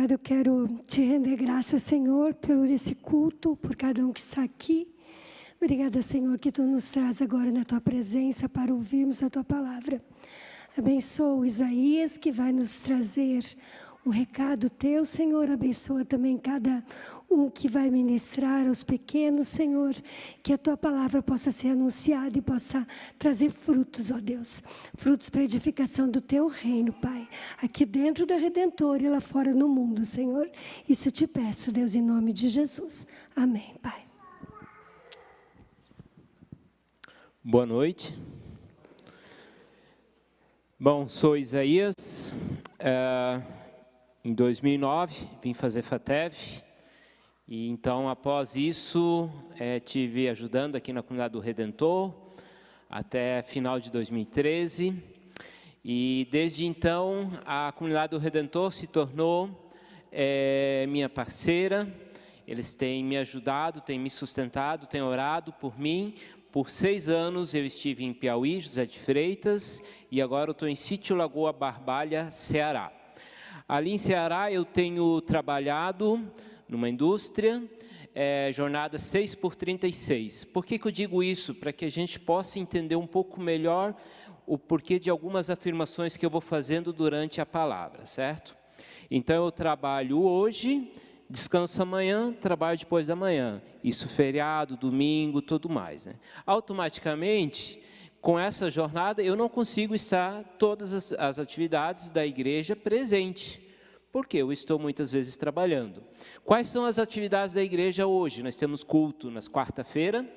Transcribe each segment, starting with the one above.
Amado, eu quero te render graças, Senhor, por esse culto, por cada um que está aqui. Obrigada, Senhor, que Tu nos traz agora na Tua presença para ouvirmos a Tua palavra. Abençoa o Isaías, que vai nos trazer um recado Teu, Senhor. Abençoa também cada um que vai ministrar aos pequenos, Senhor. Que a Tua palavra possa ser anunciada e possa trazer frutos, ó Deus. Frutos para a edificação do Teu reino, Pai. Aqui dentro da Redentor e lá fora no mundo, Senhor. Isso eu te peço, Deus, em nome de Jesus. Amém, Pai. Boa noite. Bom, sou Isaías. Em 2009, vim fazer FATEV. E então, após isso, tive ajudando aqui na Comunidade do Redentor, até final de 2013. E desde então, a Comunidade do Redentor se tornou minha parceira. Eles têm me ajudado, têm me sustentado, têm orado por mim. Por 6 anos eu estive em Piauí, José de Freitas, e agora eu estou em Sítio Lagoa Barbalha, Ceará. Ali em Ceará eu tenho trabalhado numa indústria, jornada 6x36. Por que eu digo isso? Para que a gente possa entender um pouco melhor o porquê de algumas afirmações que eu vou fazendo durante a palavra, certo? Então eu trabalho hoje, descanso amanhã, trabalho depois da manhã. Isso feriado, domingo, tudo mais, né? Automaticamente, com essa jornada, eu não consigo estar todas as atividades da igreja presente, porque eu estou muitas vezes trabalhando. Quais são as atividades da igreja hoje? Nós temos culto nas quarta-feira,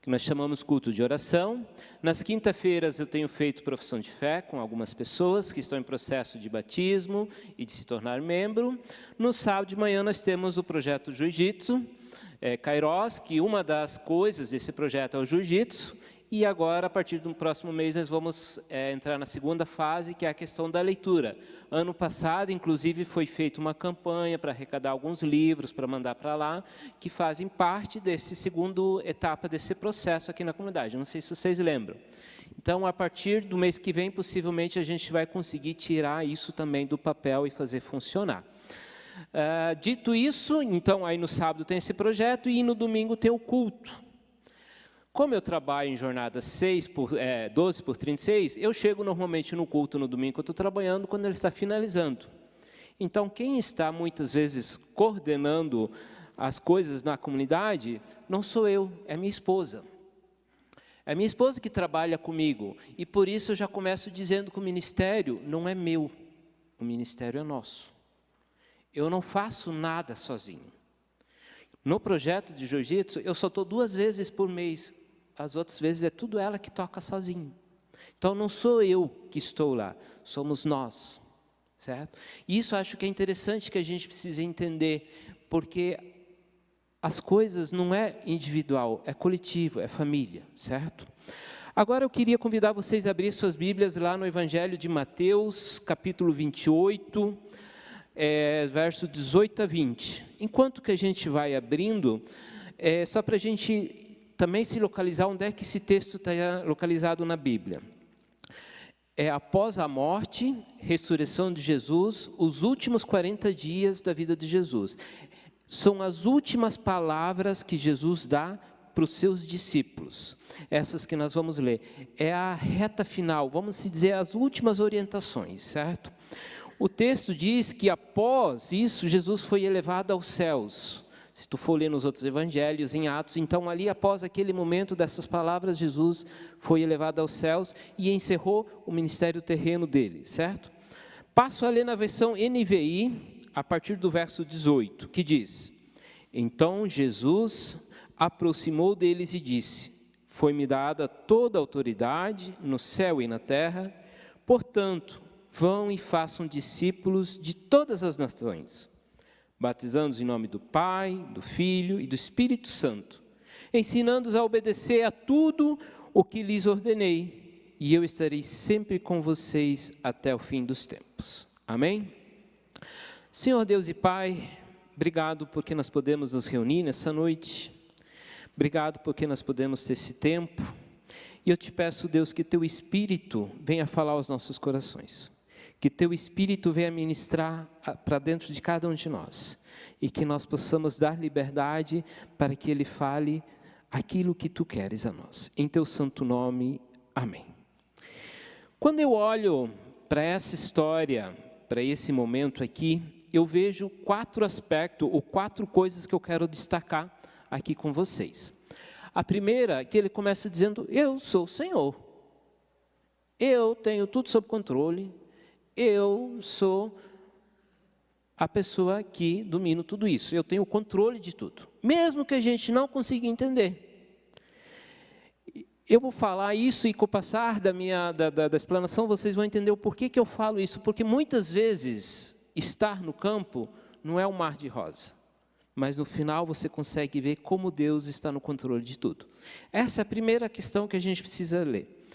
que nós chamamos culto de oração. Nas quinta-feiras eu tenho feito profissão de fé com algumas pessoas que estão em processo de batismo e de se tornar membro. No sábado de manhã nós temos o projeto Jiu-Jitsu, Kairos, que uma das coisas desse projeto é o Jiu-Jitsu. E agora, a partir do próximo mês, nós vamos entrar na segunda fase, que é a questão da leitura. Ano passado, inclusive, foi feita uma campanha para arrecadar alguns livros, para mandar para lá, que fazem parte desse segunda etapa desse processo aqui na comunidade. Não sei se vocês lembram. Então, a partir do mês que vem, possivelmente, a gente vai conseguir tirar isso também do papel e fazer funcionar. Dito isso, então, aí no sábado tem esse projeto e no domingo tem o culto. Como eu trabalho em jornada 12x36, eu chego normalmente no culto no domingo que eu estou trabalhando, quando ele está finalizando. Então, quem está muitas vezes coordenando as coisas na comunidade, não sou eu, é minha esposa. É minha esposa que trabalha comigo. E por isso eu já começo dizendo que o ministério não é meu, o ministério é nosso. Eu não faço nada sozinho. No projeto de Jiu-Jitsu, eu só estou 2 vezes por mês. As outras vezes é tudo ela que toca sozinho. Então, não sou eu que estou lá, somos nós, certo? E isso acho que é interessante que a gente precisa entender, porque as coisas não é individual, é coletivo, é família, certo? Agora eu queria convidar vocês a abrir suas Bíblias lá no Evangelho de Mateus, capítulo 28, verso 18 a 20. Enquanto que a gente vai abrindo, só para a gente também se localizar onde é que esse texto está localizado na Bíblia. Após a morte, ressurreição de Jesus, os últimos 40 dias da vida de Jesus. São as últimas palavras que Jesus dá para os seus discípulos. Essas que nós vamos ler. É a reta final, vamos dizer, as últimas orientações, certo? O texto diz que após isso, Jesus foi elevado aos céus. Se tu for ler nos outros evangelhos, em Atos, então ali após aquele momento dessas palavras, Jesus foi elevado aos céus e encerrou o ministério terreno dele, certo? Passo a ler na versão NVI, a partir do verso 18, que diz: Então Jesus aproximou deles e disse: Foi-me dada toda a autoridade no céu e na terra, portanto, vão e façam discípulos de todas as nações, batizando-os em nome do Pai, do Filho e do Espírito Santo, ensinando-os a obedecer a tudo o que lhes ordenei, e eu estarei sempre com vocês até o fim dos tempos. Amém? Senhor Deus e Pai, obrigado porque nós podemos nos reunir nessa noite, obrigado porque nós podemos ter esse tempo, e eu te peço, Deus, que Teu Espírito venha falar aos nossos corações. Que Teu Espírito venha ministrar para dentro de cada um de nós. E que nós possamos dar liberdade para que Ele fale aquilo que Tu queres a nós. Em Teu santo nome, amém. Quando eu olho para essa história, para esse momento aqui, eu vejo 4 aspectos, ou 4 coisas que eu quero destacar aqui com vocês. A primeira é que ele começa dizendo, eu sou o Senhor. Eu tenho tudo sob controle. Eu sou a pessoa que domina tudo isso. Eu tenho o controle de tudo. Mesmo que a gente não consiga entender. Eu vou falar isso e com o passar da explanação, vocês vão entender o porquê que eu falo isso. Porque muitas vezes, estar no campo não é um mar de rosa. Mas no final você consegue ver como Deus está no controle de tudo. Essa é a primeira questão que a gente precisa ler.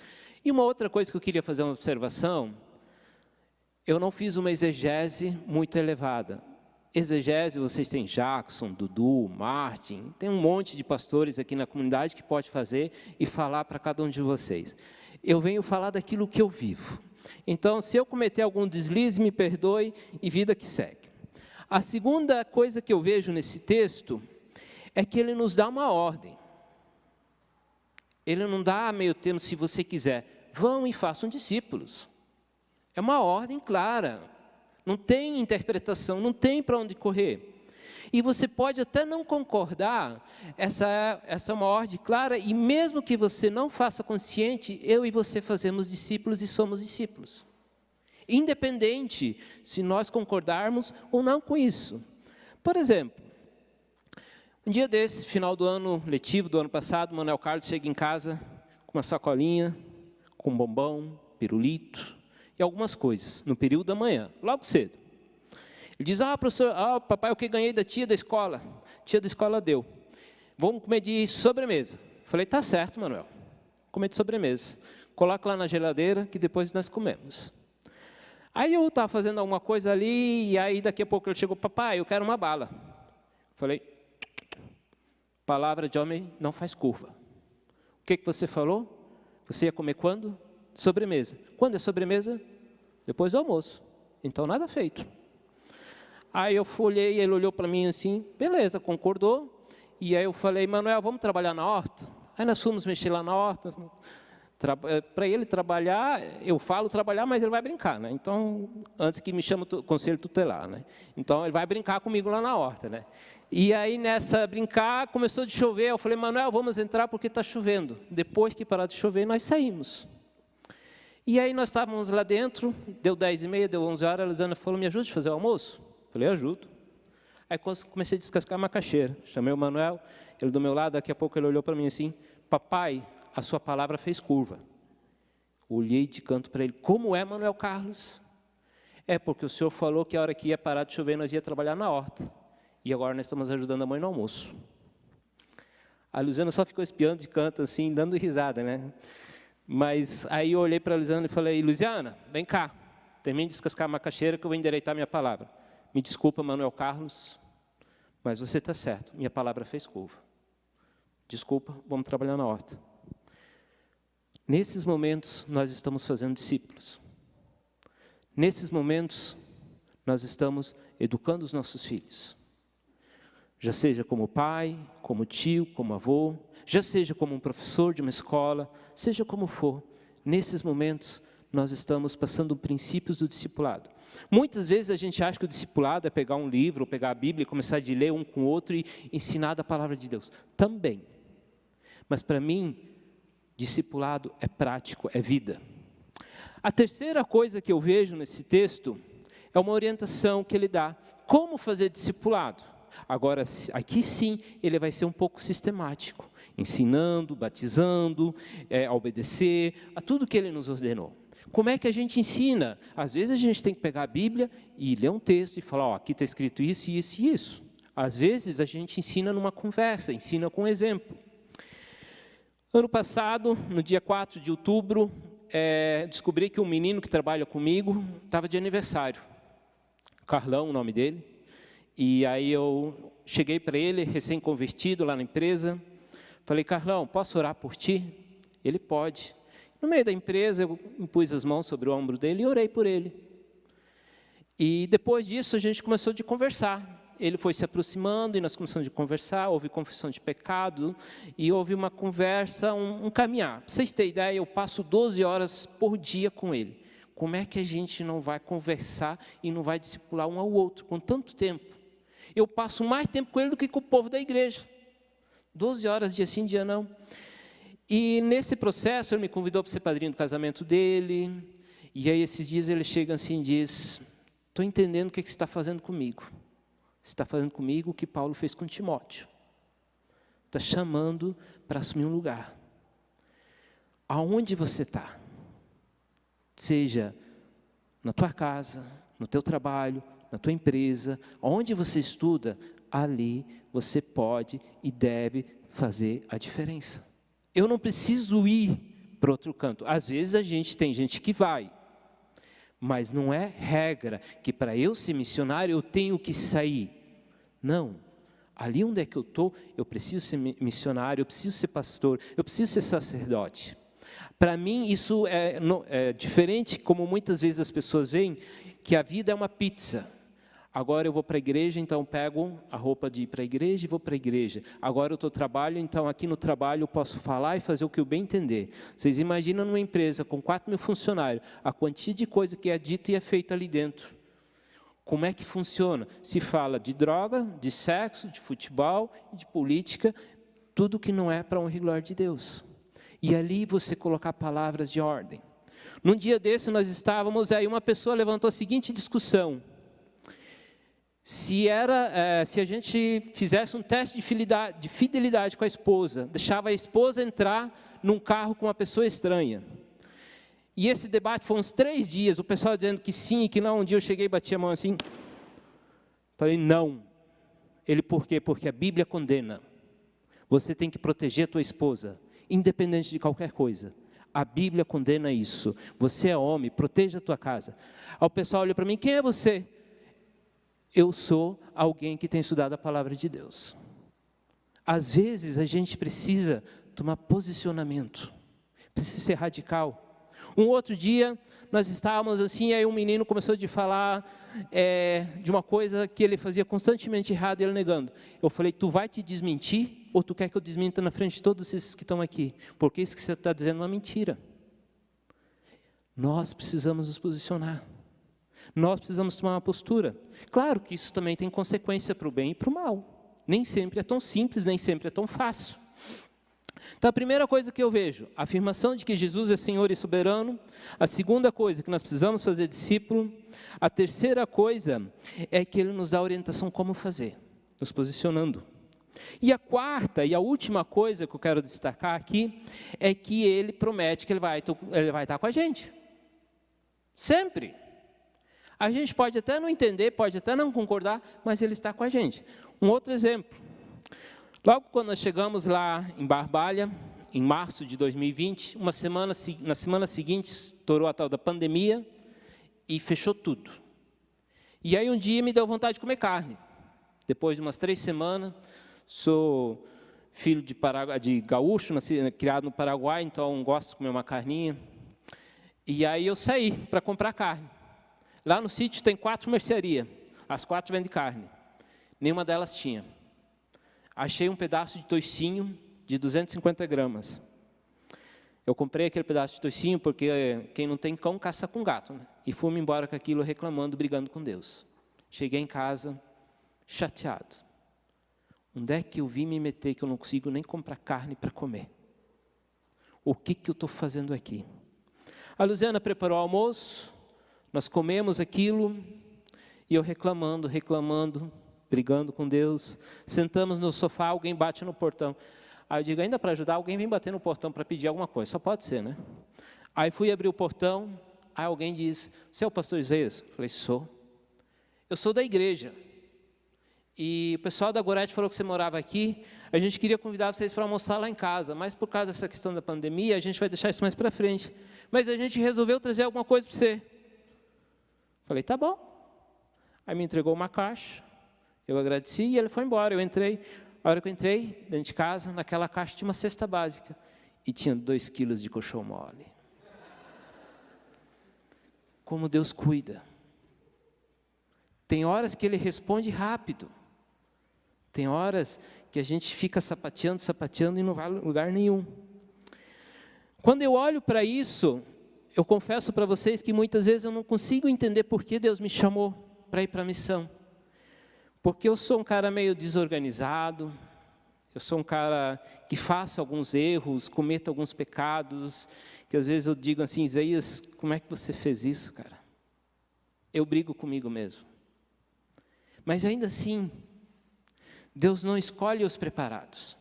E uma outra coisa que eu queria fazer uma observação, eu não fiz uma exegese muito elevada. Exegese, vocês têm Jackson, Dudu, Martin, tem um monte de pastores aqui na comunidade que pode fazer e falar para cada um de vocês. Eu venho falar daquilo que eu vivo. Então, se eu cometer algum deslize, me perdoe e vida que segue. A segunda coisa que eu vejo nesse texto é que ele nos dá uma ordem. Ele não dá meio termo, se você quiser, vão e façam discípulos. É uma ordem clara, não tem interpretação, não tem para onde correr. E você pode até não concordar, essa é uma ordem clara, e mesmo que você não faça consciente, eu e você fazemos discípulos e somos discípulos. Independente se nós concordarmos ou não com isso. Por exemplo, um dia desse, final do ano letivo do ano passado, Manuel Carlos chega em casa com uma sacolinha, com bombom, pirulito e algumas coisas, no período da manhã, logo cedo. Ele diz, professor, papai, o que ganhei da tia da escola? A tia da escola deu. Vamos comer de sobremesa. Falei, tá certo, Manuel, comer de sobremesa. Coloca lá na geladeira que depois nós comemos. Aí eu estava fazendo alguma coisa ali, e aí daqui a pouco ele chegou, papai, eu quero uma bala. Falei, palavra de homem não faz curva. O que você falou? Você ia comer quando? Sobremesa. Quando é sobremesa? Depois do almoço. Então nada feito. Aí eu olhei, ele olhou para mim assim, beleza, concordou. E aí eu falei, Manuel, vamos trabalhar na horta? Aí nós fomos mexer lá na horta. Para ele trabalhar, eu falo trabalhar, mas ele vai brincar, né? Então, antes que me chame o conselho tutelar, né? Então, ele vai brincar comigo lá na horta, né? E aí, nessa brincar, começou de chover, eu falei, Manuel, vamos entrar porque está chovendo. Depois que parar de chover, nós saímos. E aí, nós estávamos lá dentro, deu 10h30, deu 11 horas, a Luciana falou, me ajude a fazer o almoço? Eu falei, ajudo. Aí, comecei a descascar a macaxeira. Chamei o Manuel, ele do meu lado, daqui a pouco ele olhou para mim assim, papai, a sua palavra fez curva. Olhei de canto para ele, como é, Manuel Carlos? É porque o senhor falou que a hora que ia parar de chover, nós ia trabalhar na horta. E agora nós estamos ajudando a mãe no almoço. A Luciana só ficou espiando de canto, assim, dando risada, né? Mas aí eu olhei para a Luciana e falei, Luciana, vem cá, termine de descascar a macaxeira que eu vou endireitar minha palavra. Me desculpa, Manuel Carlos, mas você está certo, minha palavra fez curva. Desculpa, vamos trabalhar na horta. Nesses momentos, nós estamos fazendo discípulos. Nesses momentos, nós estamos educando os nossos filhos. Já seja como pai, como tio, como avô, já seja como um professor de uma escola, seja como for, nesses momentos, nós estamos passando princípios do discipulado. Muitas vezes a gente acha que o discipulado é pegar um livro, ou pegar a Bíblia e começar a ler um com o outro e ensinar da palavra de Deus. Também. Mas para mim, discipulado é prático, é vida. A terceira coisa que eu vejo nesse texto é uma orientação que ele dá. Como fazer discipulado? Agora, aqui sim, ele vai ser um pouco sistemático. Ensinando, batizando, a obedecer, a tudo que ele nos ordenou. Como é que a gente ensina? Às vezes a gente tem que pegar a Bíblia e ler um texto e falar, aqui está escrito isso, isso e isso. Às vezes a gente ensina numa conversa, ensina com exemplo. Ano passado, no dia 4 de outubro, descobri que um menino que trabalha comigo estava de aniversário. Carlão, o nome dele. E aí eu cheguei para ele, recém-convertido lá na empresa. Falei, Carlão, posso orar por ti? Ele pode. No meio da empresa, eu impus as mãos sobre o ombro dele e orei por ele. E depois disso a gente começou a conversar. Ele foi se aproximando e nós começamos a conversar, houve confissão de pecado e houve uma conversa, um caminhar. Para vocês terem ideia, eu passo 12 horas por dia com ele. Como é que a gente não vai conversar e não vai discipular um ao outro com tanto tempo? Eu passo mais tempo com ele do que com o povo da igreja. 12 horas, dia sim, dia não. E nesse processo, ele me convidou para ser padrinho do casamento dele. E aí, esses dias, ele chega assim e diz: estou entendendo o que você está fazendo comigo. Você está fazendo comigo o que Paulo fez com Timóteo. Está chamando para assumir um lugar. Aonde você está? Seja na tua casa, no teu trabalho, na tua empresa, onde você estuda, ali você pode e deve fazer a diferença. Eu não preciso ir para outro canto. Às vezes tem gente que vai, mas não é regra que para eu ser missionário eu tenho que sair. Não. Ali onde é que eu estou, eu preciso ser missionário, eu preciso ser pastor, eu preciso ser sacerdote. Para mim isso é diferente, como muitas vezes as pessoas veem, que a vida é uma pizza. Agora eu vou para a igreja, então pego a roupa de ir para a igreja e vou para a igreja. Agora eu estou trabalho, então aqui no trabalho eu posso falar e fazer o que eu bem entender. Vocês imaginam numa empresa com 4.000 funcionários, a quantia de coisa que é dita e é feita ali dentro. Como é que funciona? Se fala de droga, de sexo, de futebol, de política, tudo que não é para a honra e glória de Deus. E ali você colocar palavras de ordem. Num dia desse nós estávamos, aí uma pessoa levantou a seguinte discussão. Se a gente fizesse um teste de fidelidade com a esposa, deixava a esposa entrar num carro com uma pessoa estranha. E esse debate foi uns 3 dias, o pessoal dizendo que sim e que não. Um dia eu cheguei e bati a mão assim, falei não. Ele, por quê? Porque a Bíblia condena. Você tem que proteger a tua esposa, independente de qualquer coisa. A Bíblia condena isso. Você é homem, proteja a tua casa. Aí o pessoal olha para mim, quem é você? Eu sou alguém que tem estudado a palavra de Deus. Às vezes a gente precisa tomar posicionamento, precisa ser radical. Um outro dia, nós estávamos assim, aí um menino começou a falar de uma coisa que ele fazia constantemente errado e ele negando. Eu falei, tu vai te desmentir ou tu quer que eu desminta na frente de todos esses que estão aqui? Porque isso que você está dizendo é uma mentira. Nós precisamos nos posicionar. Nós precisamos tomar uma postura. Claro que isso também tem consequência para o bem e para o mal. Nem sempre é tão simples, nem sempre é tão fácil. Então, a primeira coisa que eu vejo, a afirmação de que Jesus é Senhor e soberano. A segunda coisa, que nós precisamos fazer discípulo. A terceira coisa é que Ele nos dá orientação como fazer, nos posicionando. E a quarta e a última coisa que eu quero destacar aqui, é que Ele promete que Ele vai estar com a gente. Sempre. A gente pode até não entender, pode até não concordar, mas Ele está com a gente. Um outro exemplo. Logo quando nós chegamos lá em Barbalha, em março de 2020, na semana seguinte estourou a tal da pandemia e fechou tudo. E aí um dia me deu vontade de comer carne. Depois de umas 3 semanas, sou filho de gaúcho, criado no Paraguai, então gosto de comer uma carninha. E aí eu saí para comprar carne. Lá no sítio tem 4 mercearias, as 4 vendem carne. Nenhuma delas tinha. Achei um pedaço de toicinho de 250 gramas. Eu comprei aquele pedaço de toicinho porque quem não tem cão, caça com gato. Né? E fui-me embora com aquilo, reclamando, brigando com Deus. Cheguei em casa, chateado. Onde é que eu vim me meter que eu não consigo nem comprar carne para comer? O que eu estou fazendo aqui? A Luziana preparou o almoço, nós comemos aquilo, e eu reclamando, brigando com Deus. Sentamos no sofá, alguém bate no portão. Aí eu digo, ainda para ajudar, alguém vem bater no portão para pedir alguma coisa. Só pode ser, né? Aí fui abrir o portão, aí alguém diz, você é o pastor Isaías? Eu falei, sou. Eu sou da igreja. E o pessoal da Gorete falou que você morava aqui. A gente queria convidar vocês para almoçar lá em casa, mas por causa dessa questão da pandemia, a gente vai deixar isso mais para frente. Mas a gente resolveu trazer alguma coisa para você. Falei, tá bom. Aí me entregou uma caixa. Eu agradeci e ele foi embora. Eu entrei. A hora que eu entrei dentro de casa, naquela caixa tinha uma cesta básica. E tinha 2 quilos de colchão mole. Como Deus cuida. Tem horas que Ele responde rápido. Tem horas que a gente fica sapateando e não vai a lugar nenhum. Quando eu olho para isso, eu confesso para vocês que muitas vezes eu não consigo entender por que Deus me chamou para ir para a missão. Porque eu sou um cara meio desorganizado, eu sou um cara que faço alguns erros, cometo alguns pecados, que às vezes eu digo assim, Isaías, como é que você fez isso, cara? Eu brigo comigo mesmo. Mas ainda assim, Deus não escolhe os preparados.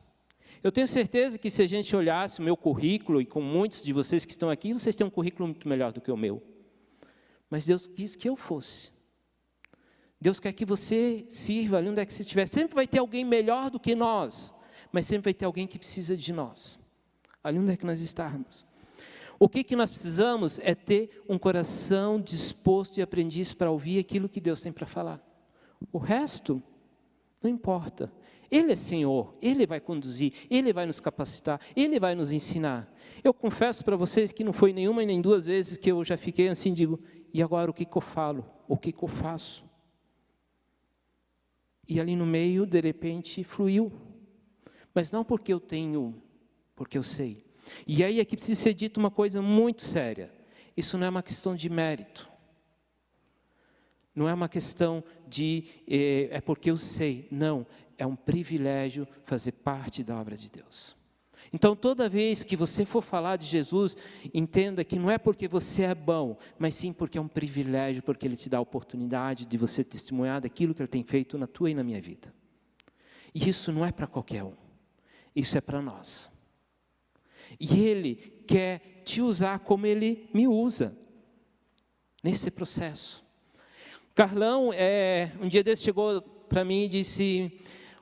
Eu tenho certeza que se a gente olhasse o meu currículo, e com muitos de vocês que estão aqui, vocês têm um currículo muito melhor do que o meu. Mas Deus quis que eu fosse. Deus quer que você sirva ali onde é que você estiver. Sempre vai ter alguém melhor do que nós, mas sempre vai ter alguém que precisa de nós, ali onde é que nós estarmos. O que nós precisamos é ter um coração disposto e aprendiz para ouvir aquilo que Deus tem para falar. O resto não importa. Ele é Senhor, Ele vai conduzir, Ele vai nos capacitar, Ele vai nos ensinar. Eu confesso para vocês que não foi nenhuma e nem duas vezes que eu já fiquei assim, digo, e agora o que eu falo? O que eu faço? E ali no meio, de repente, fluiu. Mas não porque eu tenho, porque eu sei. E aí aqui precisa ser dito uma coisa muito séria. Isso não é uma questão de mérito. Não é uma questão de, é porque eu sei. Não, é um privilégio fazer parte da obra de Deus. Então, toda vez que você for falar de Jesus, entenda que não é porque você é bom, mas sim porque é um privilégio, porque Ele te dá a oportunidade de você testemunhar daquilo que Ele tem feito na tua e na minha vida. E isso não é para qualquer um, isso é para nós. E Ele quer te usar como Ele me usa, nesse processo. Carlão, um dia desse chegou para mim e disse...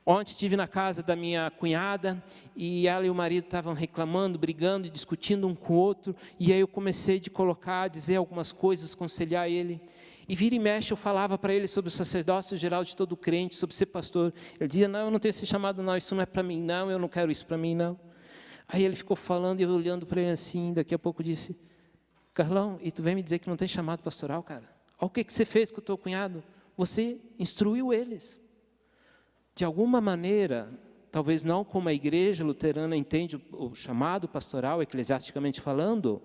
Ontem estive na casa da minha cunhada e ela e o marido estavam reclamando, brigando, discutindo um com o outro. E aí eu comecei a dizer algumas coisas, aconselhar ele. E vira e mexe eu falava para ele sobre o sacerdócio geral de todo crente, sobre ser pastor. Ele dizia, não, eu não tenho esse chamado não, isso não é para mim não, eu não quero isso para mim não. Aí ele ficou falando e eu olhando para ele assim, daqui a pouco disse, Carlão, e tu vem me dizer que não tem chamado pastoral, cara? Olha o que você fez com o teu cunhado, você instruiu eles. De alguma maneira, talvez não como a igreja luterana entende o chamado pastoral, eclesiasticamente falando,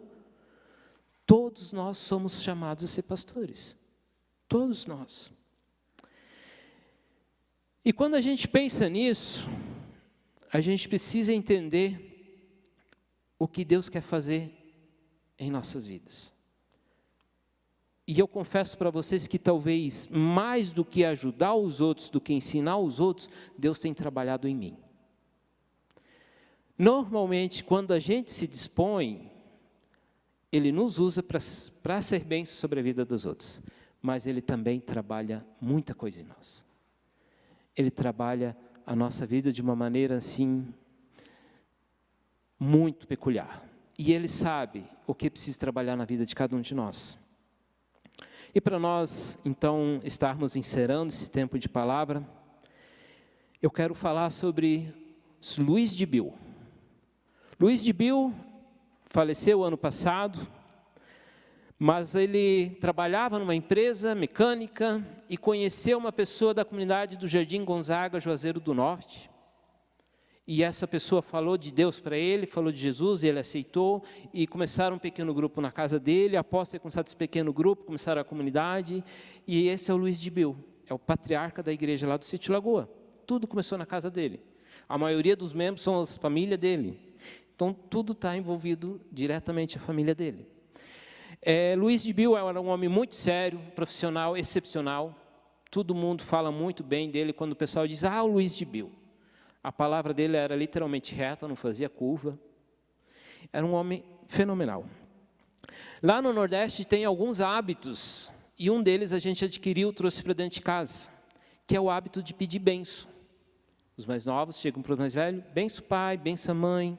todos nós somos chamados a ser pastores. Todos nós. E quando a gente pensa nisso, a gente precisa entender o que Deus quer fazer em nossas vidas. E eu confesso para vocês que talvez mais do que ajudar os outros, do que ensinar os outros, Deus tem trabalhado em mim. Normalmente, quando a gente se dispõe, Ele nos usa para ser bênção sobre a vida dos outros. Mas Ele também trabalha muita coisa em nós. Ele trabalha a nossa vida de uma maneira assim, muito peculiar. E Ele sabe o que precisa trabalhar na vida de cada um de nós. E para nós, então, estarmos encerrando esse tempo de palavra, eu quero falar sobre Luiz de Bill. Luiz de Bill faleceu ano passado, mas ele trabalhava numa empresa mecânica e conheceu uma pessoa da comunidade do Jardim Gonzaga, Juazeiro do Norte. E essa pessoa falou de Deus para ele, falou de Jesus, e ele aceitou, e começaram um pequeno grupo na casa dele. Após ter começado esse pequeno grupo, começaram a comunidade, e esse é o Luiz de Bill, é o patriarca da igreja lá do Sítio Lagoa. Tudo começou na casa dele. A maioria dos membros são as famílias dele. Então, tudo está envolvido diretamente a família dele. Luiz de Bill era um homem muito sério, profissional, excepcional. Todo mundo fala muito bem dele quando o pessoal diz, o Luiz de Bill. A palavra dele era literalmente reta, não fazia curva. Era um homem fenomenal. Lá no Nordeste tem alguns hábitos, e um deles a gente adquiriu, trouxe para dentro de casa, que é o hábito de pedir bênção. Os mais novos chegam para os mais velhos, benção pai, benção mãe.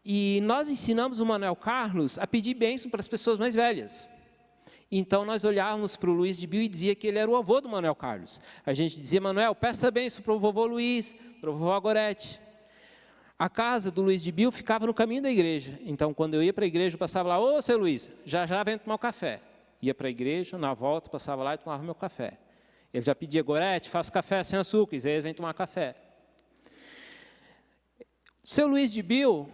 E nós ensinamos o Manuel Carlos a pedir bênção para as pessoas mais velhas. Então, nós olhávamos para o Luiz de Bill e dizia que ele era o avô do Manuel Carlos. A gente dizia, Manuel, peça bênção para o vovô Luiz, para o vovô Agorete. A casa do Luiz de Bill ficava no caminho da igreja. Então, quando eu ia para a igreja, eu passava lá, ô, seu Luiz, já vem tomar um café. Ia para a igreja, na volta, passava lá e tomava meu café. Ele já pedia: Gorete, faça café sem açúcar. Isaías vem tomar café. Seu Luiz de Bill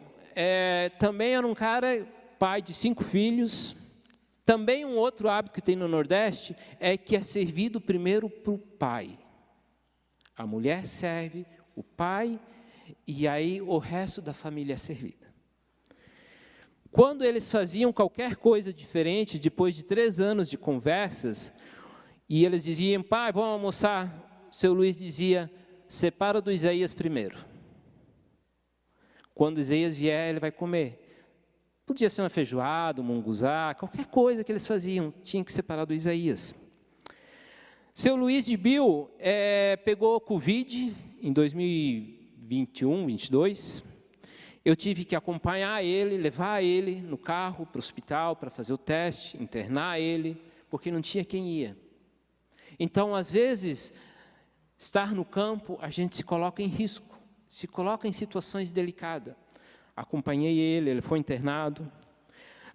também era um cara, pai de 5 filhos. Também um outro hábito que tem no Nordeste é que é servido primeiro para o pai. A mulher serve, o pai, e aí o resto da família é servida. Quando eles faziam qualquer coisa diferente, depois de 3 anos de conversas, e eles diziam: pai, vamos almoçar, seu Luiz dizia: separa do Isaías primeiro. Quando Isaías vier, ele vai comer. Podia ser uma feijoada, um munguzá, qualquer coisa que eles faziam, tinha que separar do Isaías. Seu Luiz de Bill pegou Covid em 2021, 22. Eu tive que acompanhar ele, levar ele no carro para o hospital para fazer o teste, internar ele, porque não tinha quem ia. Então, às vezes, estar no campo, a gente se coloca em risco, se coloca em situações delicadas. Acompanhei ele, ele foi internado.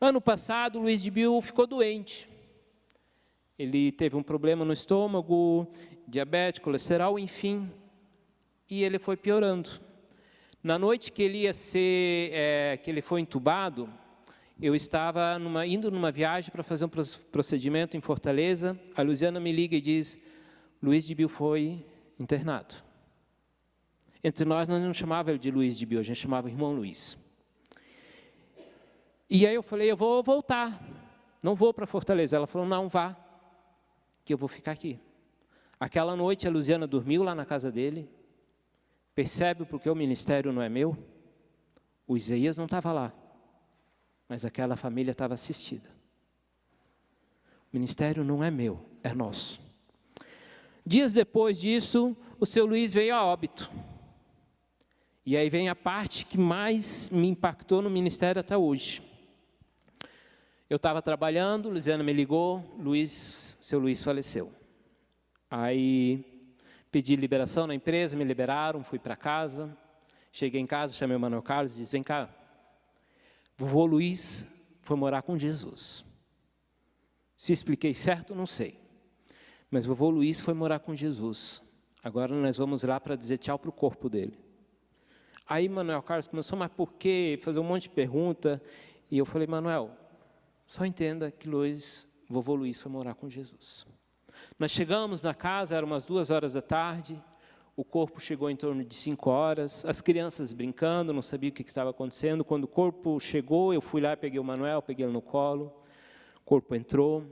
Ano passado, o Luiz de Bill ficou doente. Ele teve um problema no estômago, diabetes, colesterol, enfim, e ele foi piorando. Na noite que ele que ele foi entubado, eu estava indo numa viagem para fazer um procedimento em Fortaleza. A Luziana me liga e diz: Luiz de Bill foi internado. Entre nós não chamava ele de Luiz de Bill, a gente chamava irmão Luiz. E aí eu falei: eu vou voltar, não vou para Fortaleza. Ela falou: não, vá, que eu vou ficar aqui. Aquela noite a Luziana dormiu lá na casa dele. Percebe porque o ministério não é meu? O Isaías não estava lá, mas aquela família estava assistida. O ministério não é meu, é nosso. Dias depois disso, o seu Luiz veio a óbito. E aí vem a parte que mais me impactou no ministério até hoje. Eu estava trabalhando, Luziana me ligou, seu Luiz faleceu. Aí pedi liberação na empresa, me liberaram, fui para casa. Cheguei em casa, chamei o Manuel Carlos e disse: vem cá, vovô Luiz foi morar com Jesus. Se expliquei certo, não sei. Mas vovô Luiz foi morar com Jesus. Agora nós vamos lá para dizer tchau para o corpo dele. Aí Manuel Carlos começou: mas por quê? Fazer um monte de pergunta. E eu falei: Manuel, só entenda que vovô Luiz foi morar com Jesus. Nós chegamos na casa, eram umas 2h da tarde, o corpo chegou em torno de 5 horas, as crianças brincando, não sabia o que estava acontecendo. Quando o corpo chegou, eu fui lá, peguei o Manuel, peguei ele no colo, o corpo entrou,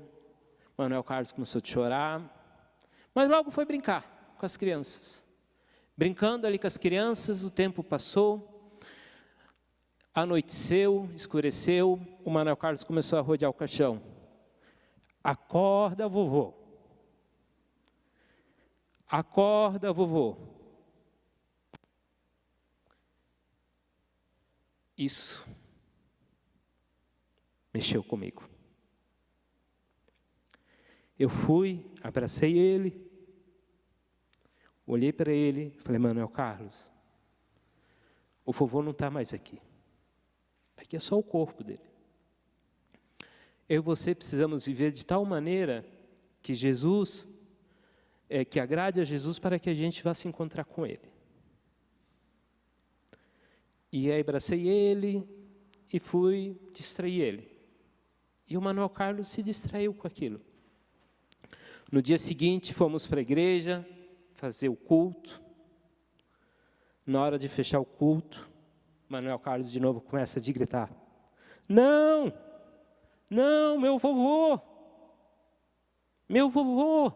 Manuel Carlos começou a chorar, mas logo foi brincar com as crianças. Brincando ali com as crianças, o tempo passou, anoiteceu, escureceu, o Manuel Carlos começou a rodear o caixão. Acorda, vovô. Acorda, vovô. Isso mexeu comigo. Eu fui, abracei ele, olhei para ele, falei: Manuel Carlos, o vovô não está mais aqui. Aqui é só o corpo dele. Eu e você precisamos viver de tal maneira que que agrade a Jesus, para que a gente vá se encontrar com Ele. E aí abracei ele e fui distrair ele. E o Manuel Carlos se distraiu com aquilo. No dia seguinte, fomos para a igreja fazer o culto. Na hora de fechar o culto, Manuel Carlos de novo começa a gritar: não, não, meu vovô, meu vovô.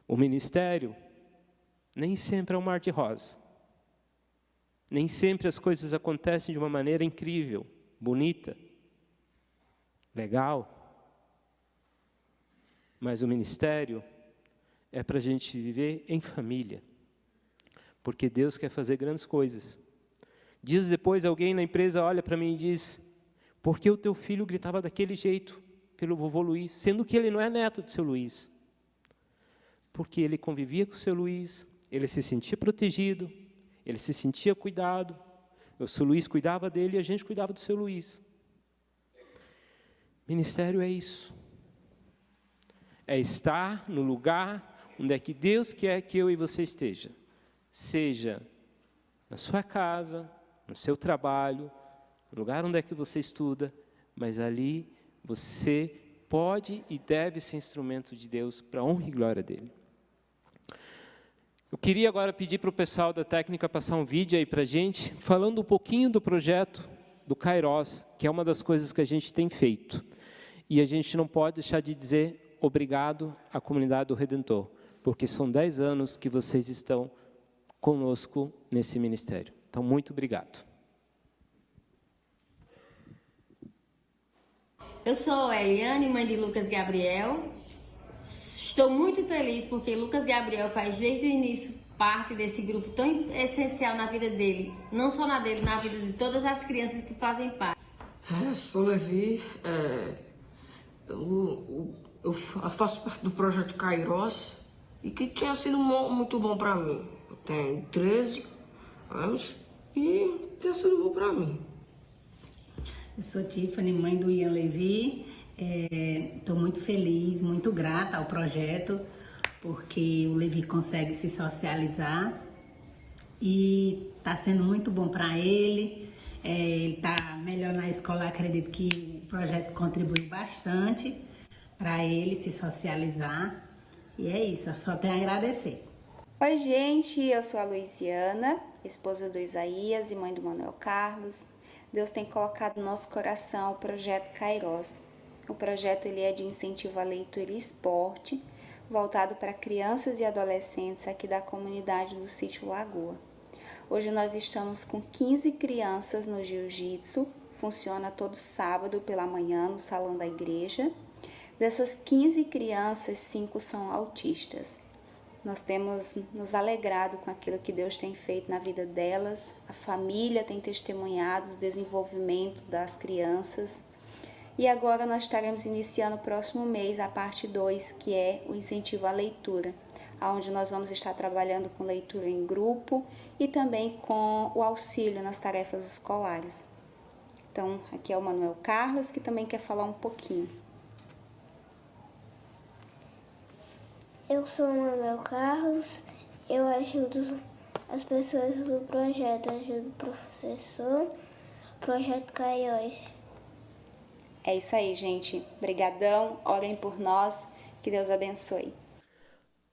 O ministério nem sempre é um mar de rosa. Nem sempre as coisas acontecem de uma maneira incrível, bonita, legal. Mas o ministério é para a gente viver em família, porque Deus quer fazer grandes coisas. Dias depois, alguém na empresa olha para mim e diz: por que o teu filho gritava daquele jeito pelo vovô Luiz, sendo que ele não é neto do seu Luiz? Porque ele convivia com o seu Luiz, ele se sentia protegido, ele se sentia cuidado, o seu Luiz cuidava dele e a gente cuidava do seu Luiz. Ministério é isso. é estar no lugar onde é que Deus quer que eu e você esteja. Seja na sua casa, no seu trabalho, no lugar onde é que você estuda, mas ali você pode e deve ser instrumento de Deus para a honra e glória dele. Eu queria agora pedir para o pessoal da técnica passar um vídeo aí para a gente, falando um pouquinho do projeto do Kairos, que é uma das coisas que a gente tem feito. E a gente não pode deixar de dizer obrigado à comunidade do Redentor, porque são 10 anos que vocês estão conosco nesse ministério. Então, muito obrigado. Eu sou Eliane, mãe de Lucas Gabriel. Estou muito feliz porque Lucas Gabriel faz desde o início parte desse grupo tão essencial na vida dele. Não só na dele, na vida de todas as crianças que fazem parte. Sou Levi, eu faço parte do projeto Kairos e que tinha sido muito bom para mim. Eu tenho 13 anos e tem sido bom para mim. Eu sou Tiffany, mãe do Ian Levi. Estou muito feliz, muito grata ao projeto, porque o Levi consegue se socializar e está sendo muito bom para ele. Ele está melhor na escola, acredito que o projeto contribui bastante para ele se socializar. E é isso, eu só tenho a agradecer. Oi gente, eu sou a Luiziana, esposa do Isaías e mãe do Manuel Carlos. Deus tem colocado no nosso coração o projeto Kairos. O projeto ele é de incentivo à leitura e esporte, voltado para crianças e adolescentes aqui da comunidade do Sítio Lagoa. Hoje nós estamos com 15 crianças no jiu-jitsu, funciona todo sábado pela manhã no salão da igreja. Dessas 15 crianças, 5 são autistas. Nós temos nos alegrado com aquilo que Deus tem feito na vida delas. A família tem testemunhado o desenvolvimento das crianças. E agora nós estaremos iniciando o próximo mês a parte 2, que é o incentivo à leitura, onde nós vamos estar trabalhando com leitura em grupo e também com o auxílio nas tarefas escolares. Então, aqui é o Manuel Carlos, que também quer falar um pouquinho. Eu sou o Manuel Carlos, eu ajudo as pessoas do projeto, ajudo o professor, projeto Kairos. É isso aí, gente. Obrigadão, orem por nós, que Deus abençoe.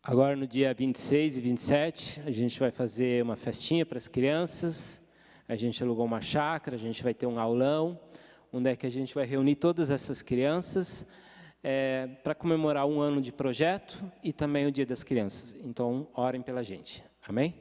Agora, no dia 26 e 27, a gente vai fazer uma festinha para as crianças. A gente alugou uma chácara, a gente vai ter um aulão, onde é que a gente vai reunir todas essas crianças para comemorar 1 ano de projeto e também o Dia das Crianças. Então, orem pela gente. Amém?